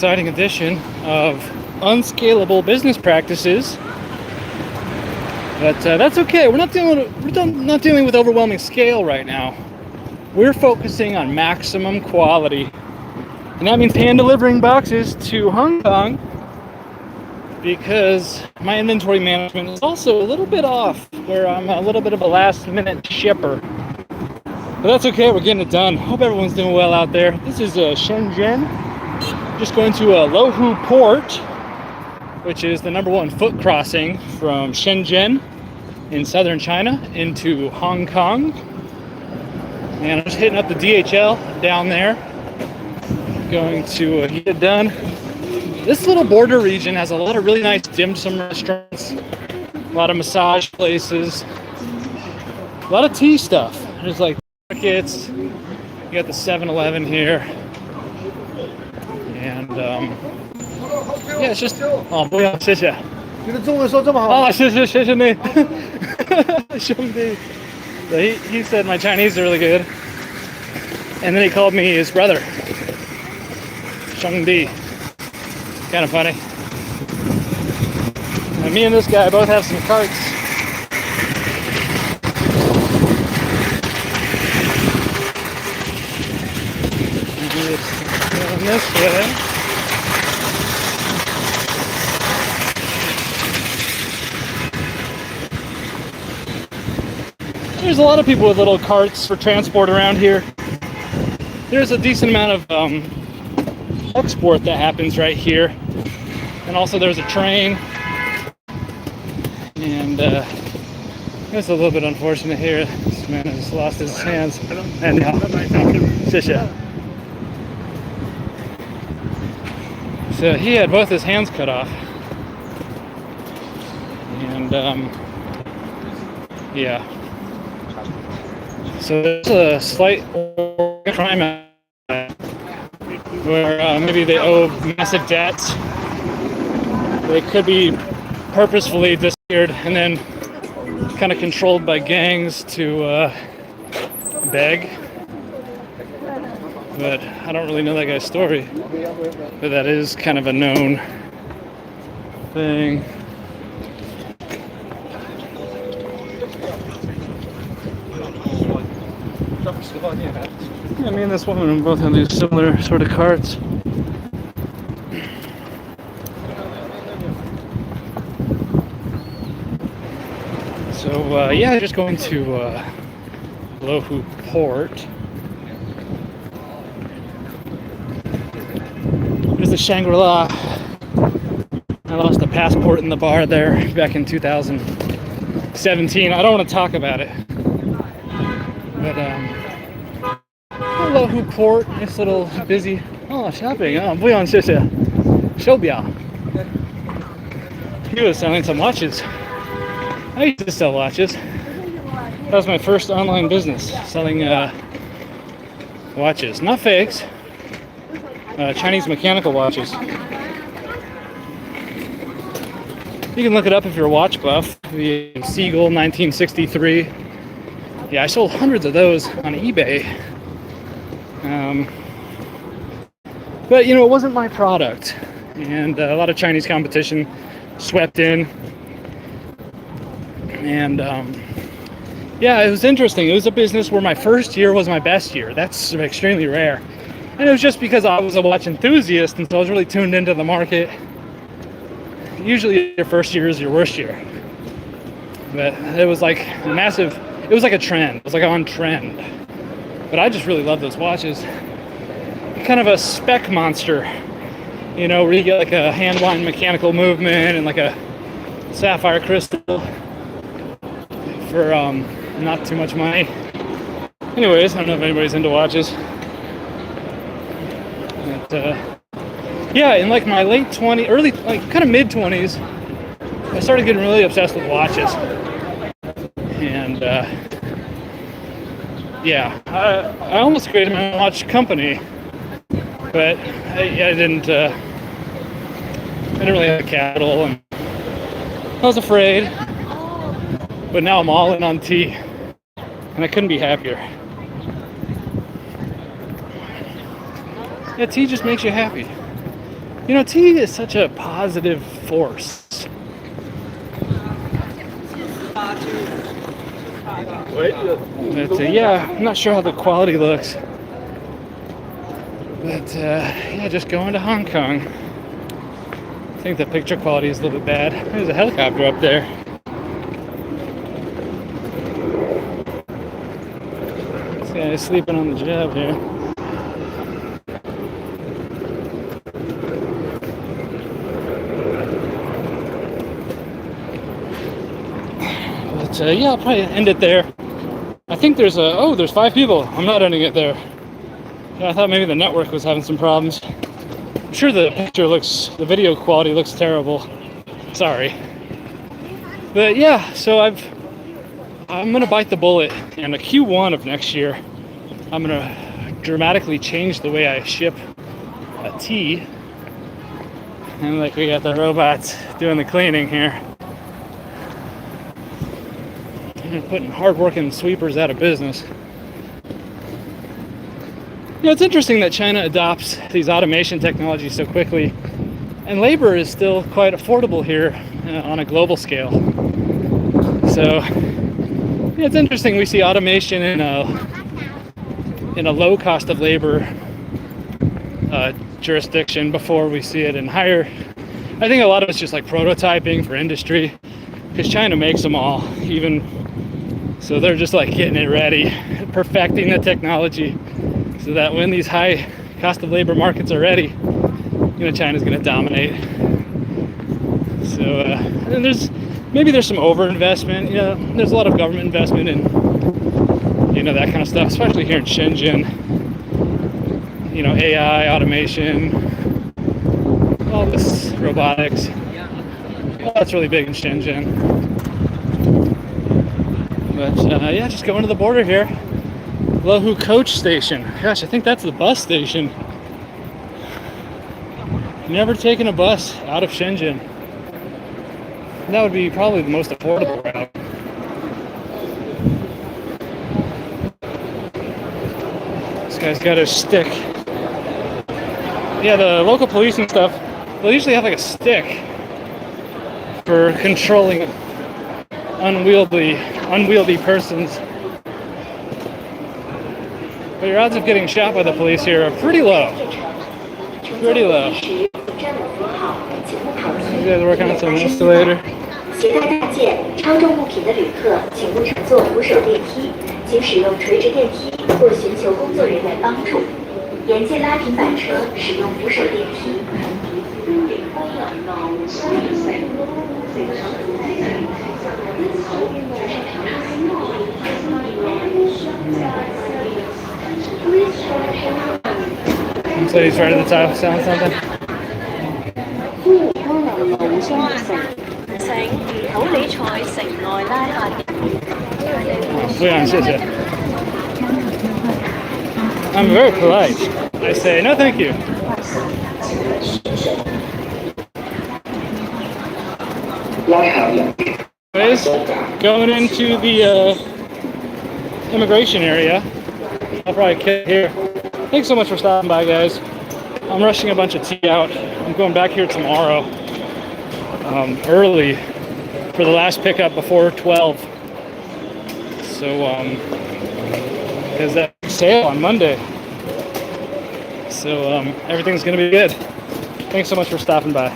exciting edition of unscalable business practices. But that's okay. We're not dealing with overwhelming scale right now. We're focusing on maximum quality, and that means hand delivering boxes to Hong Kong, because my inventory management is also a little bit off, where I'm a little bit of a last minute shipper. But that's okay. We're getting it done. Hope everyone's doing well out there. This is Shenzhen. Just going to Lo Hu Port, which is the #1 foot crossing from Shenzhen in southern China into Hong Kong. And I'm just hitting up the DHL down there. Going to get it done. This little border region has a lot of really nice dim sum restaurants, a lot of massage places, a lot of tea stuff. There's like markets. You got the 7-Eleven here. And yeah, it's just oh, 不要，谢谢。你的中文说这么好。哦，谢谢你，兄弟。So he said my Chinese is really good, and then he called me his brother, 兄弟. Kind of funny. And me and this guy both have some carts. Going this way. There's a lot of people with little carts for transport around here. There's a decent amount of export that happens right here, and also there's a train. And it's a little bit unfortunate here. This man has lost his hands. And so he had both his hands cut off. And yeah. So there's a slight crime where maybe they owe massive debts. They could be purposefully disappeared and then kind of controlled by gangs to beg. But I don't really know that guy's story. But that is kind of a known thing. Yeah, me and this woman both have these similar sort of carts. So yeah, just going to Lo Hu Port. There's the Shangri-La. I lost a passport in the bar there back in 2017. I don't want to talk about it. But Lo Hu Port, it's a little busy. Oh, shopping. Oh, 不用谢谢。手表. He was selling some watches. I used to sell watches. That was my first online business, selling watches, not fakes, Chinese mechanical watches. You can look it up if you're a watch buff. The Seagull 1963. Yeah, I sold hundreds of those on eBay. But you know, it wasn't my product, and a lot of Chinese competition swept in. And yeah, it was interesting. It was a business where my first year was my best year. That's extremely rare. And it was just because I was a watch enthusiast, and so I was really tuned into the market. Usually your first year is your worst year. But it was like massive. It was like a trend. It was like on trend. But I just really love those watches. Kind of a spec monster, you know, where you get like a hand-wind mechanical movement and like a sapphire crystal for not too much money. Anyways, I don't know if anybody's into watches. But yeah, in like my late 20s, early, like kind of mid 20s, I started getting really obsessed with watches. And yeah, I almost created my own watch company, but I didn't really have the capital, and I was afraid. But now I'm all in on tea, and I couldn't be happier. Yeah, tea just makes you happy. tea is such a positive force. But yeah, I'm not sure how the quality looks. But yeah, just going to Hong Kong. I think the picture quality is a little bit bad. There's a helicopter up there. This guy is sleeping on the job here. But yeah, I'll probably end it there. I think there's there's 5 people. I'm not ending it there. Yeah, I thought maybe the network was having some problems. I'm sure the video quality looks terrible. Sorry. But yeah, so I'm gonna bite the bullet, and the Q1 of next year, I'm gonna dramatically change the way I ship tea. And like we got the robots doing the cleaning here. And putting hardworking sweepers out of business. It's interesting that China adopts these automation technologies so quickly, and labor is still quite affordable here on a global scale. So it's interesting we see automation in a low cost of labor jurisdiction before we see it in higher. I think a lot of it's just like prototyping for industry, because China makes them all, so they're just like getting it ready, perfecting the technology, so that when these high cost of labor markets are ready, China's going to dominate. So and there's some overinvestment. There's a lot of government investment in that kind of stuff, especially here in Shenzhen. AI, automation, all this robotics. That's really big in Shenzhen. But yeah, just going to the border here. Lohu Coach Station. Gosh, I think that's the bus station. Never taken a bus out of Shenzhen. That would be probably the most affordable route. This guy's got a stick. Yeah, the local police and stuff, they'll usually have like a stick for controlling unwieldy persons. But your odds of getting shot by the police here are pretty low. Pretty low. You guys working on some escalator? 携带大件、超重物品的旅客，请勿乘坐扶手电梯，请使用垂直电梯或寻求工作人员帮助。沿线拉平板车使用扶手电梯。So he's right at the top, sound something. 不想谢谢. I'm very polite. I say no, thank you. Anyways, going into the immigration area. I'll probably kill here. Thanks so much for stopping by, guys. I'm rushing a bunch of tea out. I'm going back here tomorrow, early, for the last pickup before 12. So, there's that sale on Monday. So, everything's gonna be good. Thanks so much for stopping by.